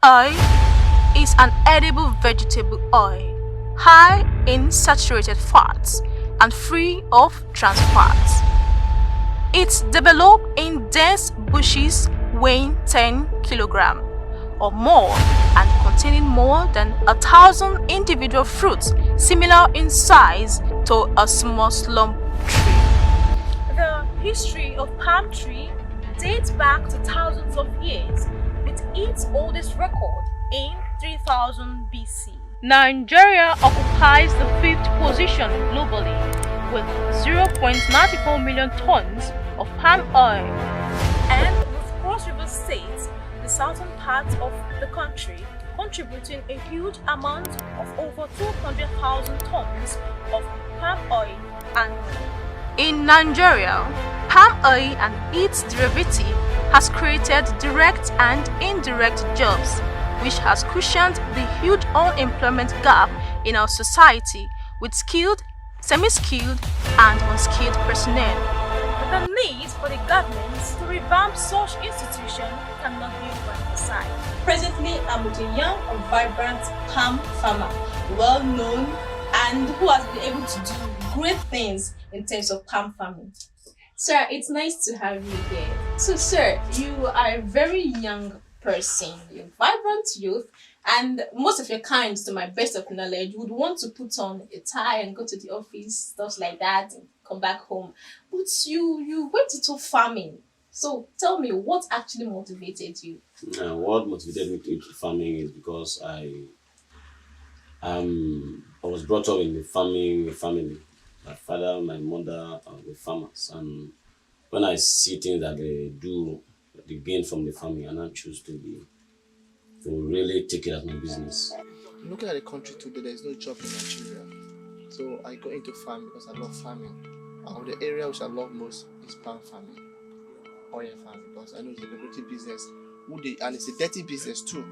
oil is an edible vegetable oil, high in saturated fats and free of trans fats. It's developed in dense bushes weighing 10 kilograms or more and containing more than 1,000 individual fruits similar in size to a small slump tree. The history of palm tree dates back to thousands of years, with its oldest record in 3000 BC. Nigeria occupies the 5th position globally with 0.94 million tons of palm oil, and with Cross River State, the southern part of the country, contributing a huge amount of over 200,000 tons of palm oil annually. In Nigeria, palm oil and its derivative has created direct and indirect jobs, which has cushioned the huge unemployment gap in our society with skilled, semi-skilled, and unskilled personnel. The need for the government to revamp such institutions cannot be overemphasized. Presently, I'm with a young and vibrant palm farmer, well known and who has been able to do great things in terms of palm farming. Sir, it's nice to have you here. So, sir, you are a very young person, you're a vibrant youth, and most of your kind, to my best of knowledge, would want to put on a tie and go to the office, stuff like that, and come back home. But you went into farming. So tell me, what actually motivated you? What motivated me to into farming is because I was brought up in the farming family. My father, my mother were farmers, and when I see things that they do, they gain from the farming, and I choose to really take it as my business. Looking at the country today, there is no job in Nigeria. So I got into farming because I love farming. And the area which I love most is palm farming, oil farming, because I know it's a lucrative business. And it's a dirty business too.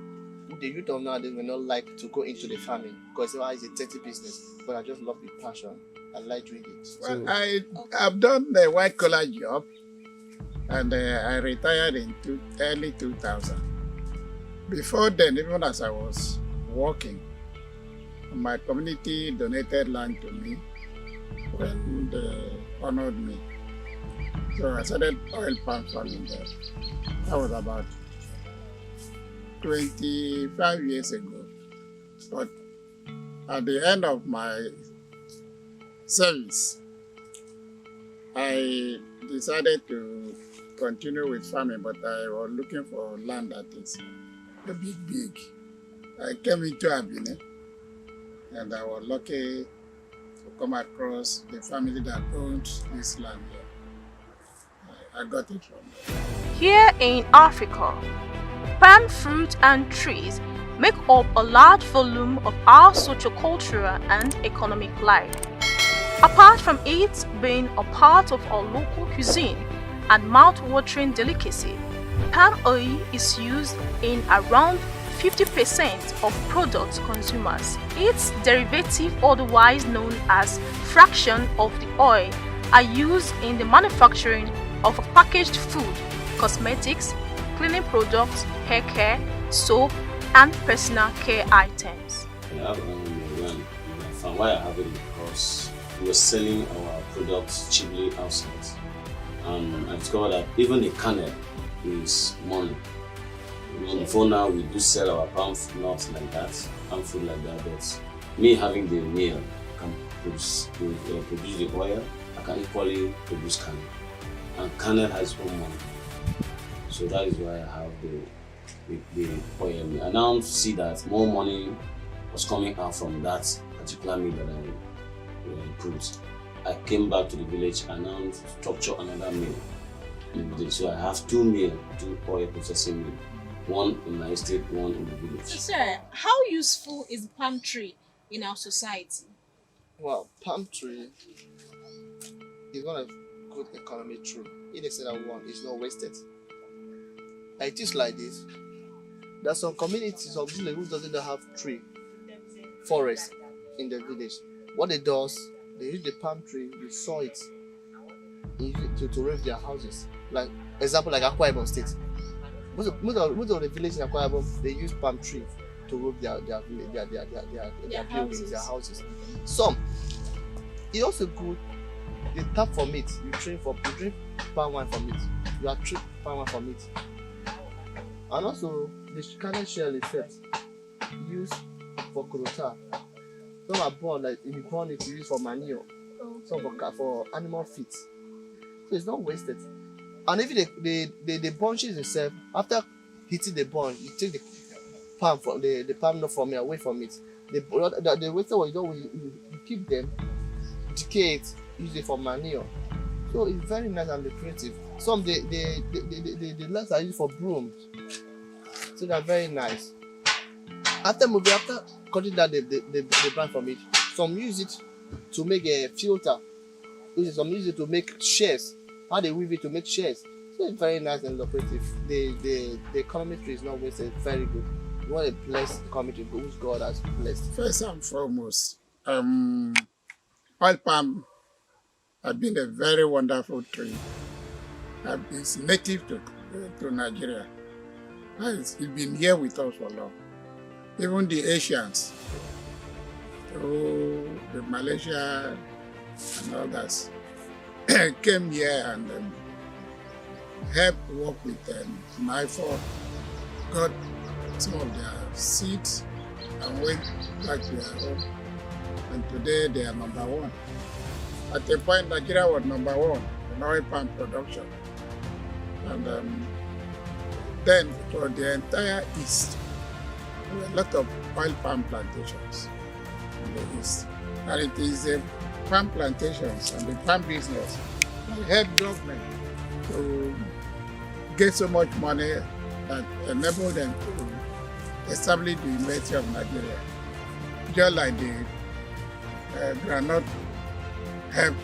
The youth of nowadays will not like to go into the farming because it's a dirty business. But I just love the passion. I like doing it. Well, I've done the white collar job, and I retired in early 2000. Before then, even as I was working, my community donated land to me and honored me. So I started oil palm farming there. That was about 25 years ago. But at the end of my service, I decided to continue with farming, but I was looking for land that is a big. I came into Abine, and I was lucky to come across the family that owned this land here. I got it from there. Here in Africa, palm fruit and trees make up a large volume of our sociocultural and economic life. Apart from it being a part of our local cuisine and mouth-watering delicacy, palm oil is used in around 50% of product consumers. Its derivative, otherwise known as fraction of the oil, are used in the manufacturing of packaged food, cosmetics, cleaning products, hair care, soap, and personal care items. Why I have it because we were selling our products cheaply outside. And I discovered that even the kernel is money. Before now, we do sell our palm nuts like that, palm fruit like that, but me having the meal can produce the oil, I can equally produce kernel. And kernel has its own money. So that is why I have the oil. I now see that more money was coming out from that particular meal that I improved. I came back to the village and now structure another mill in the village. So I have two oil processing mills. One in my estate, one in the village. So, sir, how useful is palm tree in our society? Well, palm tree is one of good economy true. In the sense that one is not wasted. It is like this. There are some communities of village who doesn't have tree, forest in the village. What they do, they use the palm tree, you saw it, to raise their houses. Like example, like Akwa Ibom State. most of the villages in Akwa Ibom, they use palm tree to roof their buildings, their houses. Some, it's also good. They tap from it. You drink palm wine from it. You are drink palm wine from it. And also the kernel shell itself used for kurota. Some are born like in corn it used for manure. Some for animal feed. So it's not wasted. And if the bunches itself, after hitting the bunch, you take the palm from the palm nut from it, away from it. The wasted one you keep them, decay it, use it for manure. So it's very nice and lucrative. Some the leaves are used for brooms. So they're very nice. After cutting down the branch from it, some use it to make a filter. Some use it to make chairs. How they weave it to make chairs. So it's very nice and lucrative. The economy tree is not wasted. Very good. You want a blessed economy tree which God has blessed. First and foremost, oil palm has been a very wonderful tree. It's native to Nigeria. It's been here with us for long. Even the Asians, through the Malaysia and others, came here and helped work with NIFOR, got some of their seeds and went back to their home. And today they are number one. At a point, Nigeria was number one in oil palm production. And then for the entire East, there were a lot of oil palm plantations in the East. And it is the palm plantations and the palm business that help government to get so much money that enable them to establish the University of Nigeria. Just like the granite helped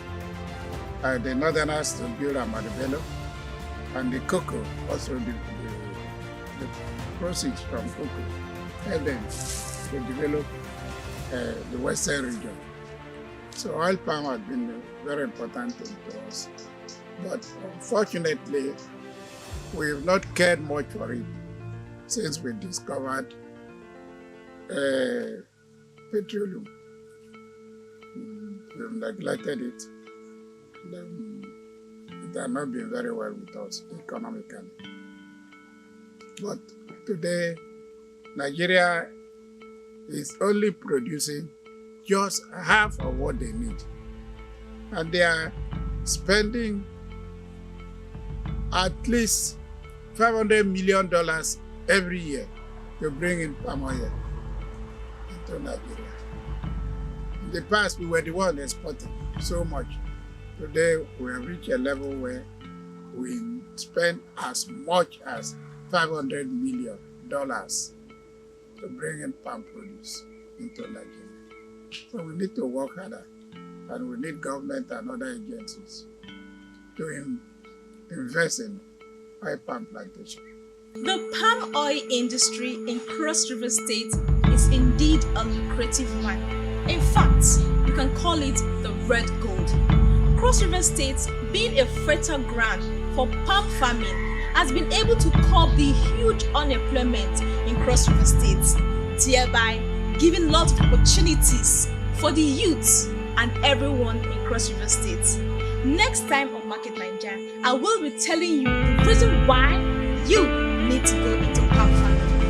the northerners to build Ahmadu Bello, and the cocoa, also the proceeds from cocoa, helped them to develop the western region. So oil palm has been very important to us. But unfortunately, we've not cared much for it since we discovered petroleum. We've neglected it. It has not been very well with us economically. But today, Nigeria is only producing just half of what they need. And they are spending at least $500 million every year to bring in palm oil into Nigeria. In the past, we were the one exporting so much. Today, we have reached a level where we spend as much as $500 million to bring in palm produce into Nigeria. So we need to work harder, and we need government and other agencies to invest in oil palm plantation. The palm oil industry in Cross River State is indeed a lucrative one. In fact, you can call it the red gold. Cross River State, being a fertile ground for palm farming, has been able to curb the huge unemployment in Cross River State, thereby giving lots of opportunities for the youth and everyone in Cross River State. Next time on Market Nigeria, I will be telling you the reason why you need to go into palm farming.